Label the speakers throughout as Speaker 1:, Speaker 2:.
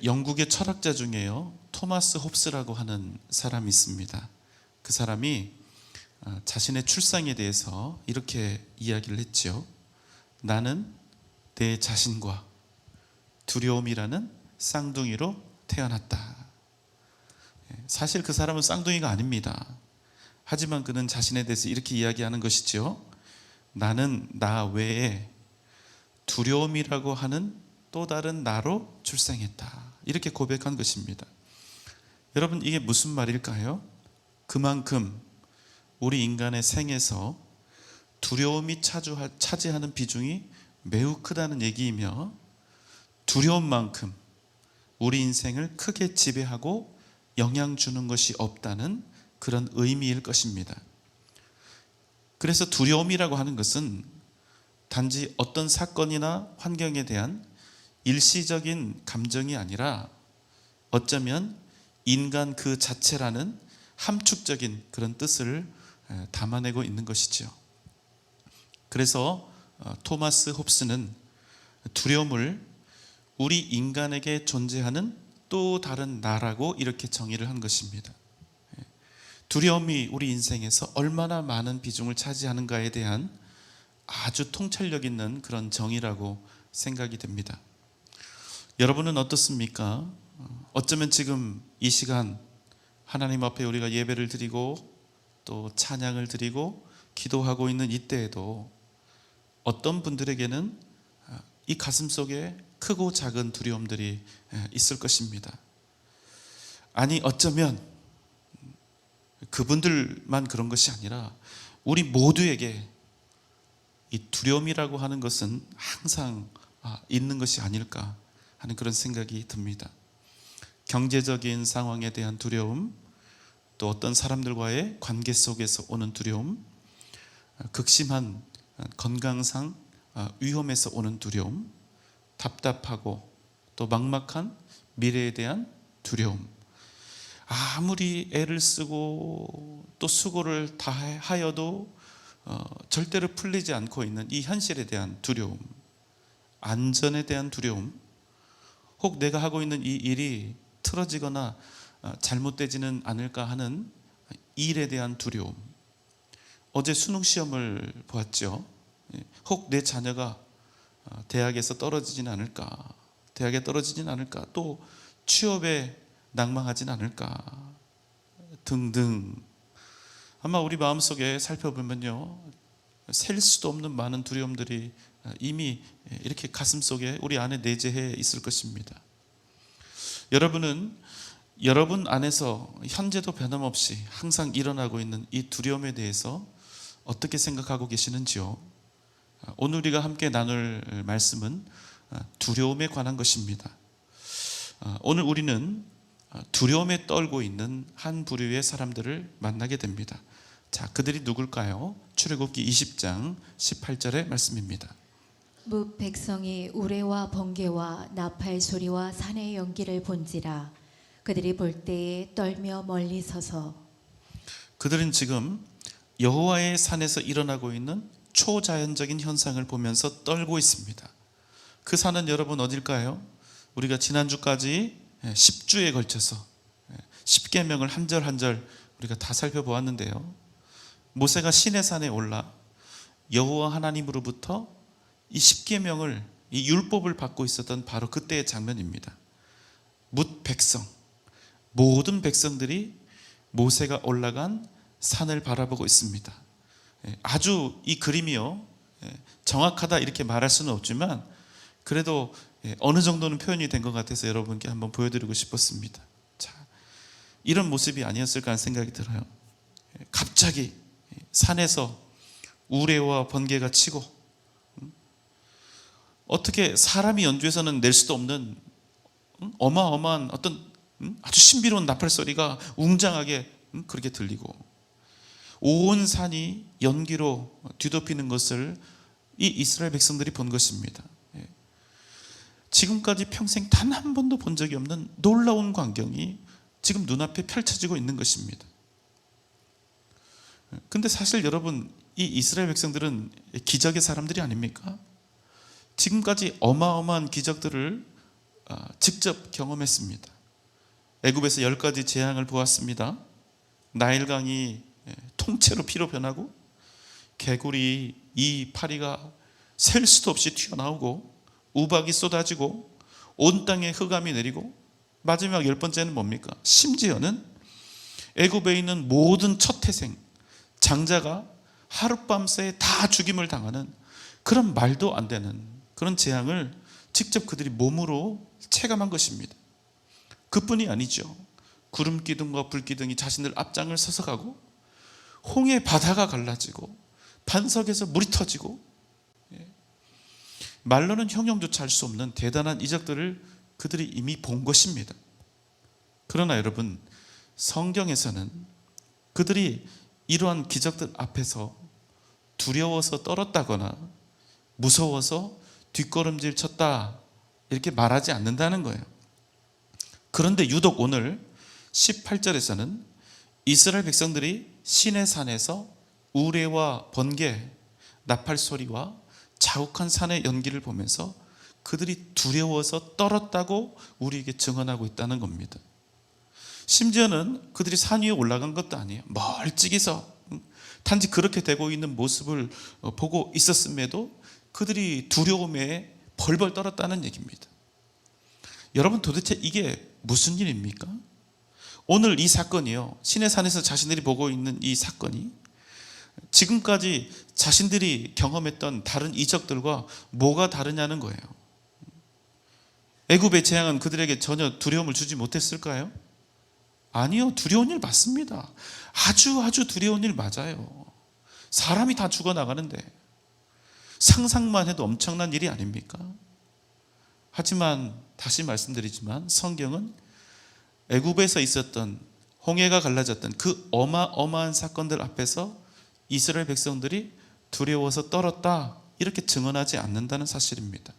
Speaker 1: 영국의 철학자 중에요, 토마스 홉스라고 하는 사람이 있습니다. 그 사람이 자신의 출생에 대해서 이렇게 이야기를 했죠. 나는 내 자신과 두려움이라는 쌍둥이로 태어났다. 사실 그 사람은 쌍둥이가 아닙니다. 하지만 그는 자신에 대해서 이렇게 이야기하는 것이죠. 나는 나 외에 두려움이라고 하는 또 다른 나로 출생했다. 이렇게 고백한 것입니다. 여러분, 이게 무슨 말일까요? 그만큼 우리 인간의 생에서 두려움이 차지하는 비중이 매우 크다는 얘기이며, 두려움만큼 우리 인생을 크게 지배하고 영향 주는 것이 없다는 그런 의미일 것입니다. 그래서 두려움이라고 하는 것은 단지 어떤 사건이나 환경에 대한 일시적인 감정이 아니라 어쩌면 인간 그 자체라는 함축적인 그런 뜻을 담아내고 있는 것이죠. 그래서 토마스 홉스는 두려움을 우리 인간에게 존재하는 또 다른 나라고 이렇게 정의를 한 것입니다. 두려움이 우리 인생에서 얼마나 많은 비중을 차지하는가에 대한 아주 통찰력 있는 그런 정의라고 생각이 됩니다. 여러분은 어떻습니까? 어쩌면 지금 이 시간 하나님 앞에 우리가 예배를 드리고 또 찬양을 드리고 기도하고 있는 이때에도 어떤 분들에게는 이 가슴 속에 크고 작은 두려움들이 있을 것입니다. 아니, 어쩌면 그분들만 그런 것이 아니라 우리 모두에게 이 두려움이라고 하는 것은 항상 있는 것이 아닐까 하는 그런 생각이 듭니다. 경제적인 상황에 대한 두려움, 또 어떤 사람들과의 관계 속에서 오는 두려움, 극심한 건강상 위험에서 오는 두려움, 답답하고 또 막막한 미래에 대한 두려움, 아무리 애를 쓰고 또 수고를 다하여도 절대로 풀리지 않고 있는 이 현실에 대한 두려움, 안전에 대한 두려움, 혹 내가 하고 있는 이 일이 틀어지거나 잘못되지는 않을까 하는 일에 대한 두려움. 어제 수능 시험을 보았죠. 혹 내 자녀가 대학에서 떨어지진 않을까, 대학에 떨어지진 않을까, 또 취업에 낭망하진 않을까 등등. 아마 우리 마음속에 살펴보면요, 셀 수도 없는 많은 두려움들이 이미 이렇게 가슴속에 우리 안에 내재해 있을 것입니다. 여러분은 여러분 안에서 현재도 변함없이 항상 일어나고 있는 이 두려움에 대해서 어떻게 생각하고 계시는지요? 오늘 우리가 함께 나눌 말씀은 두려움에 관한 것입니다. 오늘 우리는 두려움에 떨고 있는 한 부류의 사람들을 만나게 됩니다. 자, 그들이 누굴까요? 출애굽기 20장 18절의 말씀입니다.
Speaker 2: 뭇 백성이 우레와 번개와 나팔 소리와 산의 연기를 본지라 그들이 볼 때에 떨며 멀리 서서.
Speaker 1: 그들은 지금 여호와의 산에서 일어나고 있는 초자연적인 현상을 보면서 떨고 있습니다. 그 산은 여러분 어딜까요? 우리가 지난주까지 10주에 걸쳐서 10계명을 한 절 한 절 우리가 다 살펴보았는데요, 모세가 시내산에 올라 여호와 하나님으로부터 이 10계명을, 이 율법을 받고 있었던 바로 그때의 장면입니다. 뭇 백성, 모든 백성들이 모세가 올라간 산을 바라보고 있습니다. 아주 이 그림이요, 정확하다 이렇게 말할 수는 없지만 그래도 어느 정도는 표현이 된 것 같아서 여러분께 한번 보여드리고 싶었습니다. 자, 이런 모습이 아니었을까 하는 생각이 들어요. 갑자기 산에서 우레와 번개가 치고, 어떻게 사람이 연주해서는 낼 수도 없는 어마어마한 어떤 아주 신비로운 나팔 소리가 웅장하게 그렇게 들리고, 온 산이 연기로 뒤덮이는 것을 이 이스라엘 백성들이 본 것입니다. 지금까지 평생 단 한 번도 본 적이 없는 놀라운 광경이 지금 눈앞에 펼쳐지고 있는 것입니다. 근데 사실 여러분, 이 이스라엘 백성들은 기적의 사람들이 아닙니까? 지금까지 어마어마한 기적들을 직접 경험했습니다. 애굽에서 10가지 재앙을 보았습니다. 나일강이 통째로 피로 변하고 개구리 이 파리가 셀 수도 없이 튀어나오고 우박이 쏟아지고 온 땅에 흑암이 내리고 마지막 10번째는 뭡니까? 심지어는 애굽에 있는 모든 첫 태생 장자가 하룻밤새에 다 죽임을 당하는 그런 말도 안 되는 그런 재앙을 직접 그들이 몸으로 체감한 것입니다. 그뿐이 아니죠. 구름 기둥과 불 기둥이 자신들 앞장을 서서 가고 홍해 바다가 갈라지고 반석에서 물이 터지고 말로는 형용조차 할 수 없는 대단한 이적들을 그들이 이미 본 것입니다. 그러나 여러분, 성경에서는 그들이 이러한 기적들 앞에서 두려워서 떨었다거나 무서워서 뒷걸음질 쳤다 이렇게 말하지 않는다는 거예요. 그런데 유독 오늘 18절에서는 이스라엘 백성들이 시내산에서 우레와 번개, 나팔 소리와 자욱한 산의 연기를 보면서 그들이 두려워서 떨었다고 우리에게 증언하고 있다는 겁니다. 심지어는 그들이 산 위에 올라간 것도 아니에요. 멀찍이서 단지 그렇게 되고 있는 모습을 보고 있었음에도 그들이 두려움에 벌벌 떨었다는 얘기입니다. 여러분, 도대체 이게 무슨 일입니까? 오늘 이 사건이요, 시내산에서 자신들이 보고 있는 이 사건이 지금까지 자신들이 경험했던 다른 이적들과 뭐가 다르냐는 거예요. 애굽의 재앙은 그들에게 전혀 두려움을 주지 못했을까요? 아니요, 두려운 일 맞습니다. 아주 두려운 일 맞아요. 사람이 다 죽어나가는데 상상만 해도 엄청난 일이 아닙니까? 하지만 다시 말씀드리지만 성경은 애굽에서 있었던 홍해가 갈라졌던 그 어마어마한 사건들 앞에서 이스라엘 백성들이 두려워서 떨었다 이렇게 증언하지 않는다는 사실입니다.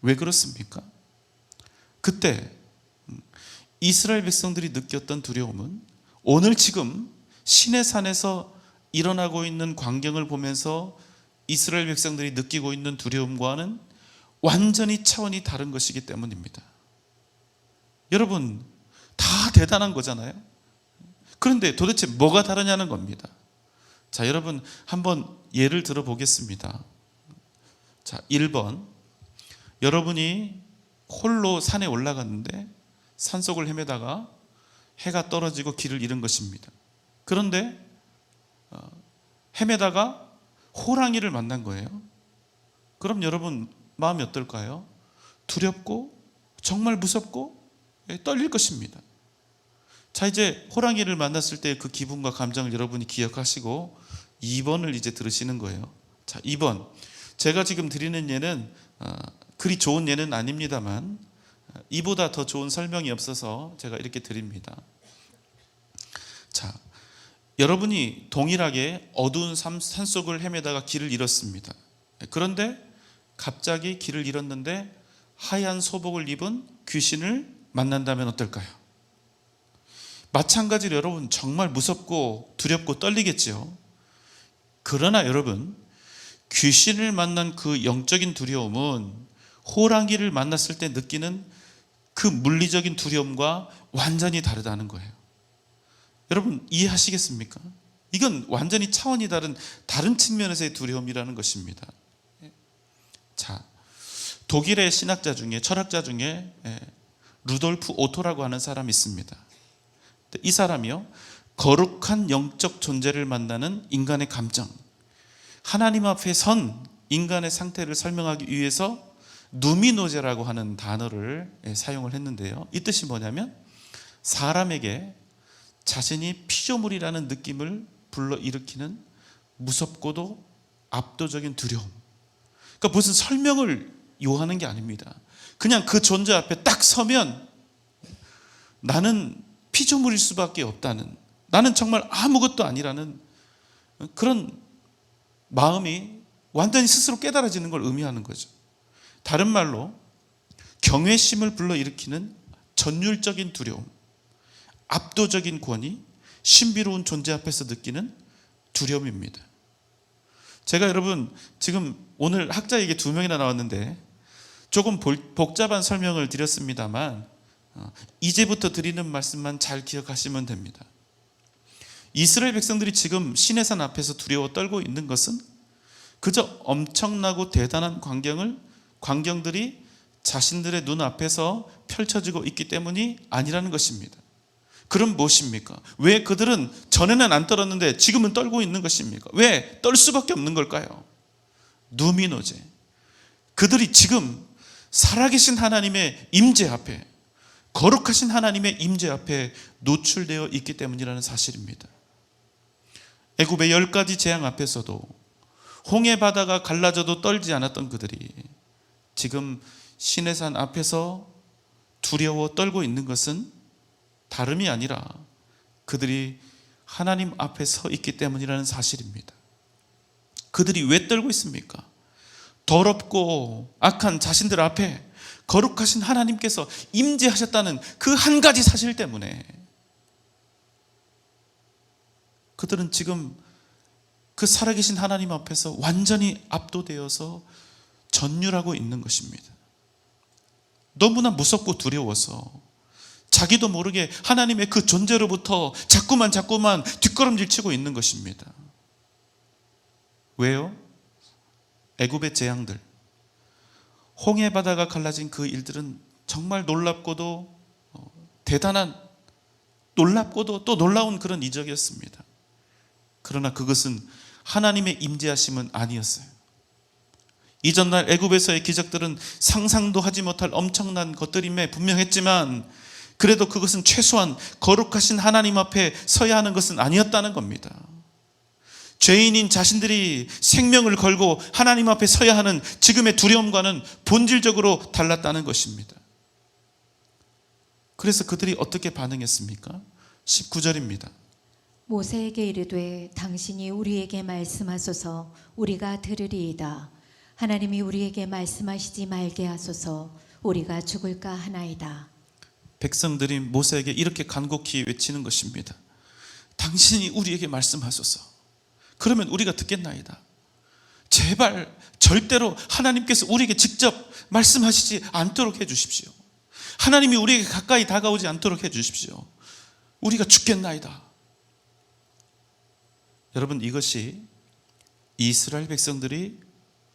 Speaker 1: 왜 그렇습니까? 그때 이스라엘 백성들이 느꼈던 두려움은 오늘 지금 시내산에서 일어나고 있는 광경을 보면서 이스라엘 백성들이 느끼고 있는 두려움과는 완전히 차원이 다른 것이기 때문입니다. 여러분, 다 대단한 거잖아요. 그런데 도대체 뭐가 다르냐는 겁니다. 자, 여러분 한번 예를 들어 보겠습니다. 자, 1번, 여러분이 홀로 산에 올라갔는데 산속을 헤매다가 해가 떨어지고 길을 잃은 것입니다. 그런데 헤매다가 호랑이를 만난 거예요. 그럼 여러분 마음이 어떨까요? 두렵고 정말 무섭고 떨릴 것입니다. 자, 이제 호랑이를 만났을 때 그 기분과 감정을 여러분이 기억하시고 2번을 이제 들으시는 거예요. 자, 2번, 제가 지금 드리는 예는 그리 좋은 예는 아닙니다만 이보다 더 좋은 설명이 없어서 제가 이렇게 드립니다. 자, 여러분이 동일하게 어두운 산속을 헤매다가 길을 잃었습니다. 그런데 갑자기 길을 잃었는데 하얀 소복을 입은 귀신을 만난다면 어떨까요? 마찬가지로 여러분 정말 무섭고 두렵고 떨리겠죠. 그러나 여러분, 귀신을 만난 그 영적인 두려움은 호랑이를 만났을 때 느끼는 그 물리적인 두려움과 완전히 다르다는 거예요. 여러분 이해하시겠습니까? 이건 완전히 차원이 다른 측면에서의 두려움이라는 것입니다. 자, 독일의 신학자 중에, 철학자 중에 루돌프 오토라고 하는 사람이 있습니다. 이 사람이요, 거룩한 영적 존재를 만나는 인간의 감정, 하나님 앞에 선 인간의 상태를 설명하기 위해서 누미노제라고 하는 단어를 사용을 했는데요, 이 뜻이 뭐냐면 사람에게 자신이 피조물이라는 느낌을 불러일으키는 무섭고도 압도적인 두려움. 그러니까 무슨 설명을 요하는 게 아닙니다. 그냥 그 존재 앞에 딱 서면 나는 피조물일 수밖에 없다는, 나는 정말 아무것도 아니라는 그런 마음이 완전히 스스로 깨달아지는 걸 의미하는 거죠. 다른 말로 경외심을 불러일으키는 전율적인 두려움, 압도적인 권위, 신비로운 존재 앞에서 느끼는 두려움입니다. 제가 여러분 지금 오늘 학자 얘기 2명이나 나왔는데 조금 복잡한 설명을 드렸습니다만 이제부터 드리는 말씀만 잘 기억하시면 됩니다. 이스라엘 백성들이 지금 시내산 앞에서 두려워 떨고 있는 것은 그저 엄청나고 대단한 광경들이 자신들의 눈앞에서 펼쳐지고 있기 때문이 아니라는 것입니다. 그럼 무엇입니까? 왜 그들은 전에는 안 떨었는데 지금은 떨고 있는 것입니까? 왜 떨 수밖에 없는 걸까요? 누미노제, 그들이 지금 살아계신 하나님의 임재 앞에, 거룩하신 하나님의 임재 앞에 노출되어 있기 때문이라는 사실입니다. 애굽의 10가지 재앙 앞에서도 홍해 바다가 갈라져도 떨지 않았던 그들이 지금 시내산 앞에서 두려워 떨고 있는 것은 다름이 아니라 그들이 하나님 앞에 서 있기 때문이라는 사실입니다. 그들이 왜 떨고 있습니까? 더럽고 악한 자신들 앞에 거룩하신 하나님께서 임재하셨다는 그 한 가지 사실 때문에 그들은 지금 그 살아계신 하나님 앞에서 완전히 압도되어서 전율하고 있는 것입니다. 너무나 무섭고 두려워서 자기도 모르게 하나님의 그 존재로부터 자꾸만 뒷걸음질 치고 있는 것입니다. 왜요? 애굽의 재앙들, 홍해 바다가 갈라진 그 일들은 정말 놀랍고도 놀랍고도 또 놀라운 그런 이적이었습니다. 그러나 그것은 하나님의 임재하심은 아니었어요. 이전날 애굽에서의 기적들은 상상도 하지 못할 엄청난 것들임에 분명했지만 그래도 그것은 최소한 거룩하신 하나님 앞에 서야 하는 것은 아니었다는 겁니다. 죄인인 자신들이 생명을 걸고 하나님 앞에 서야 하는 지금의 두려움과는 본질적으로 달랐다는 것입니다. 그래서 그들이 어떻게 반응했습니까? 19절입니다.
Speaker 2: 모세에게 이르되 당신이 우리에게 말씀하소서 우리가 들으리이다. 하나님이 우리에게 말씀하시지 말게 하소서 우리가 죽을까 하나이다.
Speaker 1: 백성들이 모세에게 이렇게 간곡히 외치는 것입니다. 당신이 우리에게 말씀하소서. 그러면 우리가 듣겠나이다. 제발 절대로 하나님께서 우리에게 직접 말씀하시지 않도록 해주십시오. 하나님이 우리에게 가까이 다가오지 않도록 해주십시오. 우리가 죽겠나이다. 여러분, 이것이 이스라엘 백성들이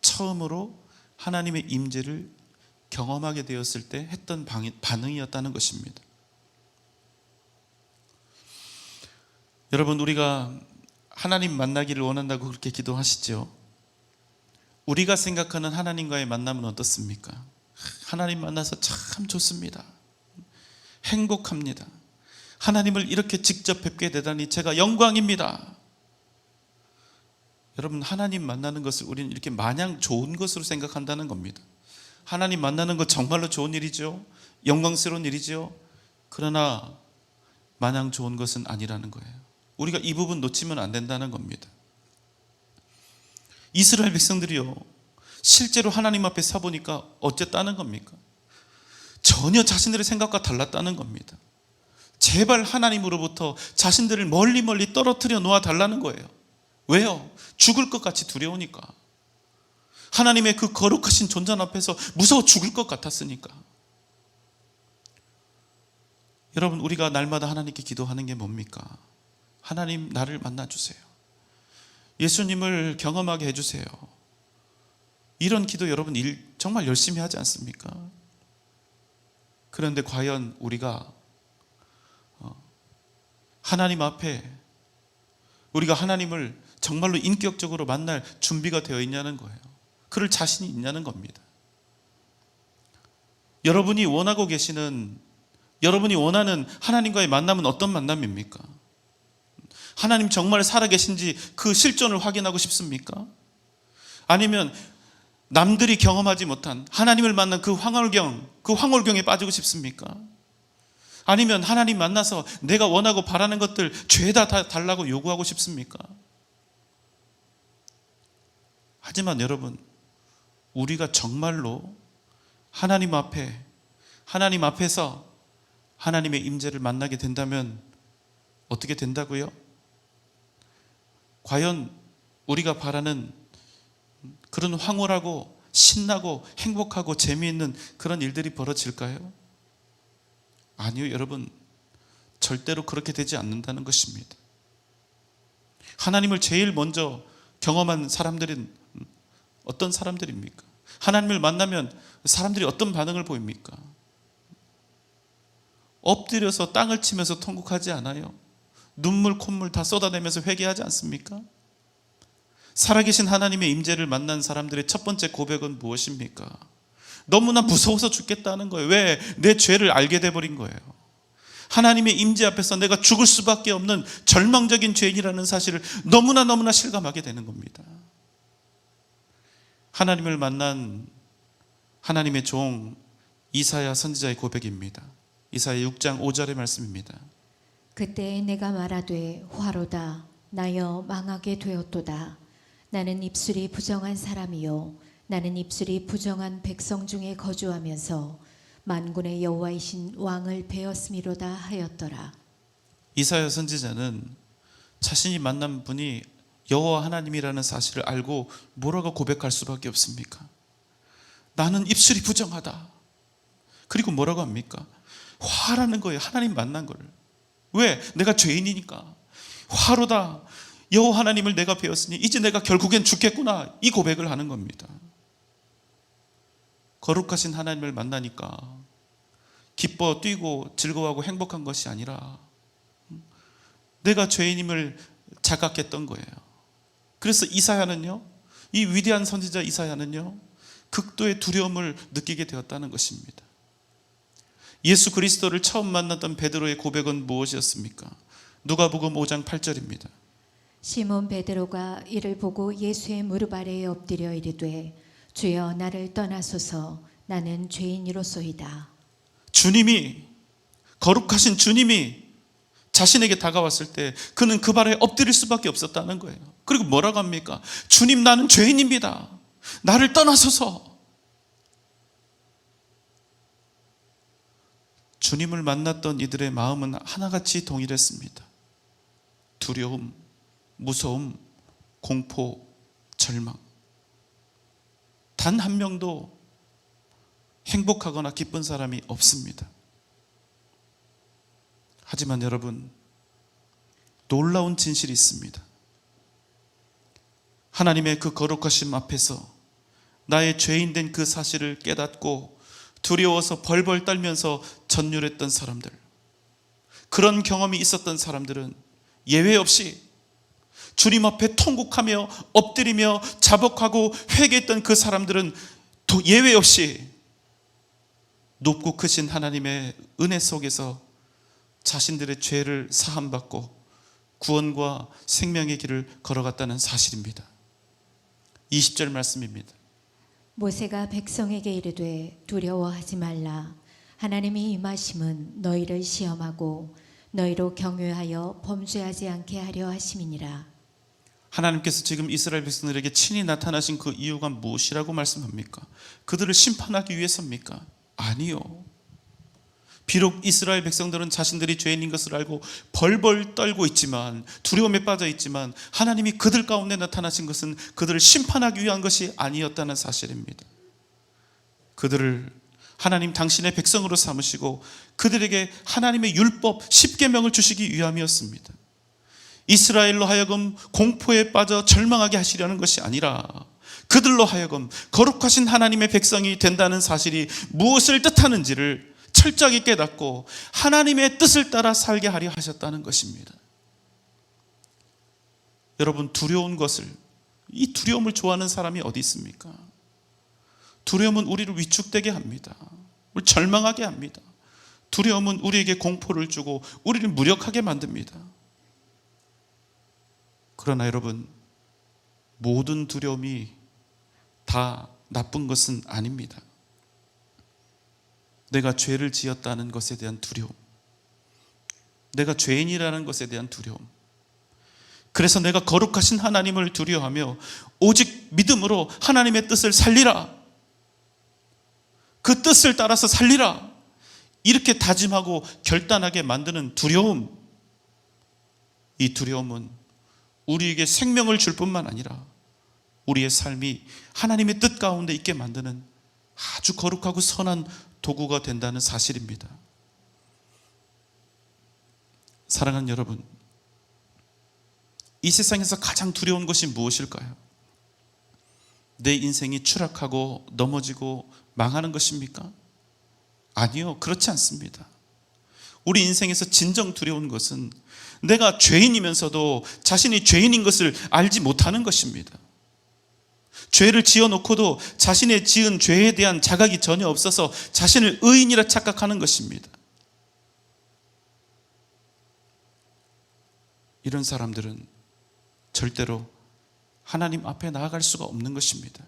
Speaker 1: 처음으로 하나님의 임재를 경험하게 되었을 때 했던 반응이었다는 것입니다. 여러분, 우리가 하나님 만나기를 원한다고 그렇게 기도하시죠? 우리가 생각하는 하나님과의 만남은 어떻습니까? 하나님 만나서 참 좋습니다. 행복합니다. 하나님을 이렇게 직접 뵙게 되다니 제가 영광입니다. 여러분, 하나님 만나는 것을 우리는 이렇게 마냥 좋은 것으로 생각한다는 겁니다. 하나님 만나는 것 정말로 좋은 일이죠. 영광스러운 일이죠. 그러나 마냥 좋은 것은 아니라는 거예요. 우리가 이 부분 놓치면 안 된다는 겁니다. 이스라엘 백성들이요, 실제로 하나님 앞에 서보니까 어쨌다는 겁니까? 전혀 자신들의 생각과 달랐다는 겁니다. 제발 하나님으로부터 자신들을 멀리 떨어뜨려 놓아 달라는 거예요. 왜요? 죽을 것 같이 두려우니까. 하나님의 그 거룩하신 존재 앞에서 무서워 죽을 것 같았으니까. 여러분, 우리가 날마다 하나님께 기도하는 게 뭡니까? 하나님, 나를 만나주세요. 예수님을 경험하게 해주세요. 이런 기도 여러분 정말 열심히 하지 않습니까? 그런데 과연 우리가 하나님 앞에 우리가 하나님을 정말로 인격적으로 만날 준비가 되어 있냐는 거예요. 그럴 자신이 있냐는 겁니다. 여러분이 원하고 계시는, 여러분이 원하는 하나님과의 만남은 어떤 만남입니까? 하나님 정말 살아계신지 그 실존을 확인하고 싶습니까? 아니면 남들이 경험하지 못한 하나님을 만난 그 황홀경에 빠지고 싶습니까? 아니면 하나님 만나서 내가 원하고 바라는 것들 죄다 달라고 요구하고 싶습니까? 하지만 여러분, 우리가 정말로 하나님 앞에서 하나님의 임재를 만나게 된다면 어떻게 된다고요? 과연 우리가 바라는 그런 황홀하고 신나고 행복하고 재미있는 그런 일들이 벌어질까요? 아니요, 여러분. 절대로 그렇게 되지 않는다는 것입니다. 하나님을 제일 먼저 경험한 사람들은 어떤 사람들입니까? 하나님을 만나면 사람들이 어떤 반응을 보입니까? 엎드려서 땅을 치면서 통곡하지 않아요? 눈물 콧물 다 쏟아내면서 회개하지 않습니까? 살아계신 하나님의 임재를 만난 사람들의 첫 번째 고백은 무엇입니까? 너무나 무서워서 죽겠다는 거예요. 왜? 내 죄를 알게 돼버린 거예요. 하나님의 임재 앞에서 내가 죽을 수밖에 없는 절망적인 죄인이라는 사실을 너무나 실감하게 되는 겁니다. 하나님을 만난 하나님의 종 이사야 선지자의 고백입니다. 이사야 6장 5절의 말씀입니다.
Speaker 2: 그때 내가 말하되 화로다 나여 망하게 되었도다. 나는 입술이 부정한 사람이요 나는 입술이 부정한 백성 중에 거주하면서 만군의 여호와이신 왕을 배었음이로다 하였더라.
Speaker 1: 이사야 선지자는 자신이 만난 분이 여호와 하나님이라는 사실을 알고 뭐라고 고백할 수밖에 없습니까? 나는 입술이 부정하다. 그리고 뭐라고 합니까? 화라는 거예요. 하나님 만난 거를. 왜? 내가 죄인이니까. 화로다. 여호와 하나님을 내가 배웠으니 이제 내가 결국엔 죽겠구나. 이 고백을 하는 겁니다. 거룩하신 하나님을 만나니까 기뻐 뛰고 즐거워하고 행복한 것이 아니라 내가 죄인임을 자각했던 거예요. 그래서 이사야는요, 이 위대한 선지자 이사야는요, 극도의 두려움을 느끼게 되었다는 것입니다. 예수 그리스도를 처음 만났던 베드로의 고백은 무엇이었습니까? 누가복음 5장 8절입니다.
Speaker 2: 시몬 베드로가 이를 보고 예수의 무릎 아래에 엎드려 이르되 주여 나를 떠나소서 나는 죄인이로소이다.
Speaker 1: 주님이, 거룩하신 주님이 자신에게 다가왔을 때 그는 그 발에 엎드릴 수밖에 없었다는 거예요. 그리고 뭐라고 합니까? 주님, 나는 죄인입니다. 나를 떠나소서. 주님을 만났던 이들의 마음은 하나같이 동일했습니다. 두려움, 무서움, 공포, 절망. 단 한 명도 행복하거나 기쁜 사람이 없습니다. 하지만 여러분, 놀라운 진실이 있습니다. 하나님의 그 거룩하심 앞에서 나의 죄인된 그 사실을 깨닫고 두려워서 벌벌 떨면서 전율했던 사람들, 그런 경험이 있었던 사람들은 예외 없이 주님 앞에 통곡하며 엎드리며 자복하고 회개했던 그 사람들은 또 예외 없이 높고 크신 하나님의 은혜 속에서 자신들의 죄를 사함받고 구원과 생명의 길을 걸어갔다는 사실입니다. 20절 말씀입니다.
Speaker 2: 모세가 백성에게 이르되 두려워하지 말라. 하나님이 임하심은 너희를 시험하고 너희로 경외하여 범죄하지 않게 하려 하심이니라. 하나님께서
Speaker 1: 지금 이스라엘 백성들에게 친히 나타나신 그 이유가 무엇이라고 말씀합니까? 그들을 심판하기 위해서입니까? 아니요. 비록 이스라엘 백성들은 자신들이 죄인인 것을 알고 벌벌 떨고 있지만, 두려움에 빠져 있지만, 하나님이 그들 가운데 나타나신 것은 그들을 심판하기 위한 것이 아니었다는 사실입니다. 그들을 하나님 당신의 백성으로 삼으시고 그들에게 하나님의 율법 10계명을 주시기 위함이었습니다. 이스라엘로 하여금 공포에 빠져 절망하게 하시려는 것이 아니라 그들로 하여금 거룩하신 하나님의 백성이 된다는 사실이 무엇을 뜻하는지를 철저하게 깨닫고 하나님의 뜻을 따라 살게 하려 하셨다는 것입니다. 여러분, 두려운 것을, 이 두려움을 좋아하는 사람이 어디 있습니까? 두려움은 우리를 위축되게 합니다. 우리를 절망하게 합니다. 두려움은 우리에게 공포를 주고 우리를 무력하게 만듭니다. 그러나 여러분, 모든 두려움이 다 나쁜 것은 아닙니다. 내가 죄를 지었다는 것에 대한 두려움, 내가 죄인이라는 것에 대한 두려움, 그래서 내가 거룩하신 하나님을 두려워하며 오직 믿음으로 하나님의 뜻을 살리라, 그 뜻을 따라서 살리라, 이렇게 다짐하고 결단하게 만드는 두려움, 이 두려움은 우리에게 생명을 줄 뿐만 아니라 우리의 삶이 하나님의 뜻 가운데 있게 만드는 아주 거룩하고 선한 도구가 된다는 사실입니다. 사랑하는 여러분, 이 세상에서 가장 두려운 것이 무엇일까요? 내 인생이 추락하고 넘어지고 망하는 것입니까? 아니요, 그렇지 않습니다. 우리 인생에서 진정 두려운 것은 내가 죄인이면서도 자신이 죄인인 것을 알지 못하는 것입니다. 죄를 지어놓고도 자신의 지은 죄에 대한 자각이 전혀 없어서 자신을 의인이라 착각하는 것입니다. 이런 사람들은 절대로 하나님 앞에 나아갈 수가 없는 것입니다.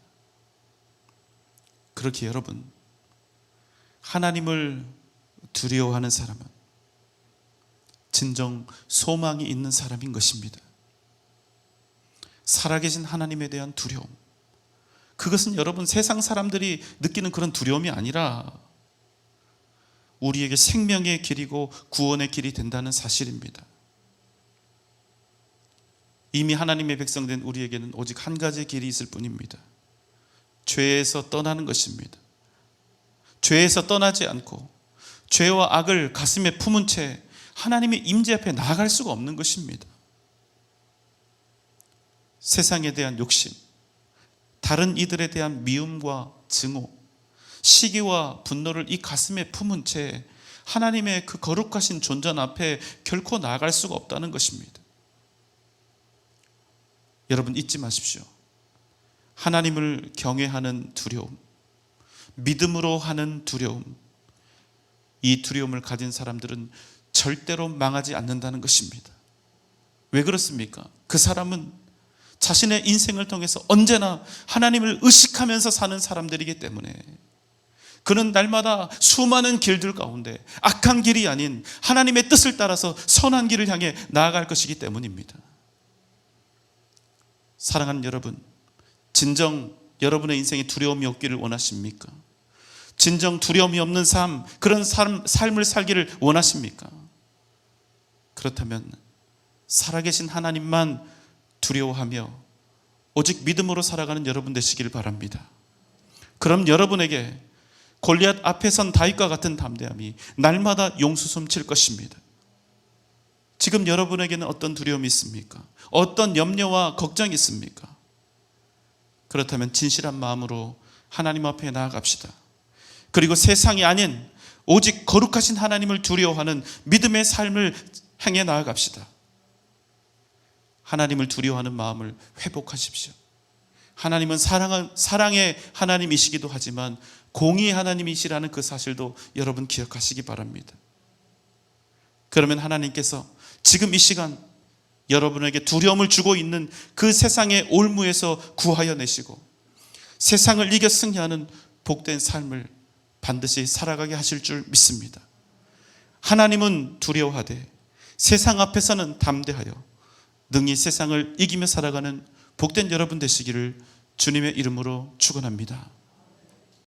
Speaker 1: 그렇게 여러분, 하나님을 두려워하는 사람은 진정 소망이 있는 사람인 것입니다. 살아계신 하나님에 대한 두려움, 그것은 여러분 세상 사람들이 느끼는 그런 두려움이 아니라 우리에게 생명의 길이고 구원의 길이 된다는 사실입니다. 이미 하나님의 백성된 우리에게는 오직 한 가지 길이 있을 뿐입니다. 죄에서 떠나는 것입니다. 죄에서 떠나지 않고 죄와 악을 가슴에 품은 채 하나님의 임재 앞에 나아갈 수가 없는 것입니다. 세상에 대한 욕심, 다른 이들에 대한 미움과 증오, 시기와 분노를 이 가슴에 품은 채 하나님의 그 거룩하신 존전 앞에 결코 나아갈 수가 없다는 것입니다. 여러분 잊지 마십시오. 하나님을 경외하는 두려움, 믿음으로 하는 두려움, 이 두려움을 가진 사람들은 절대로 망하지 않는다는 것입니다. 왜 그렇습니까? 그 사람은 자신의 인생을 통해서 언제나 하나님을 의식하면서 사는 사람들이기 때문에 그는 날마다 수많은 길들 가운데 악한 길이 아닌 하나님의 뜻을 따라서 선한 길을 향해 나아갈 것이기 때문입니다. 사랑하는 여러분, 진정 여러분의 인생에 두려움이 없기를 원하십니까? 진정 두려움이 없는 삶, 그런 삶을 살기를 원하십니까? 그렇다면 살아계신 하나님만 두려워하며 오직 믿음으로 살아가는 여러분 되시길 바랍니다. 그럼 여러분에게 골리앗 앞에 선 다윗과 같은 담대함이 날마다 용수숨 칠 것입니다. 지금 여러분에게는 어떤 두려움이 있습니까? 어떤 염려와 걱정이 있습니까? 그렇다면 진실한 마음으로 하나님 앞에 나아갑시다. 그리고 세상이 아닌 오직 거룩하신 하나님을 두려워하는 믿음의 삶을 행해 나아갑시다. 하나님을 두려워하는 마음을 회복하십시오. 하나님은 사랑의 하나님이시기도 하지만 공의의 하나님이시라는 그 사실도 여러분 기억하시기 바랍니다. 그러면 하나님께서 지금 이 시간 여러분에게 두려움을 주고 있는 그 세상의 올무에서 구하여 내시고 세상을 이겨 승리하는 복된 삶을 반드시 살아가게 하실 줄 믿습니다. 하나님은 두려워하되 세상 앞에서는 담대하여 능히 세상을 이기며 살아가는 복된 여러분 되시기를 주님의 이름으로 축원합니다.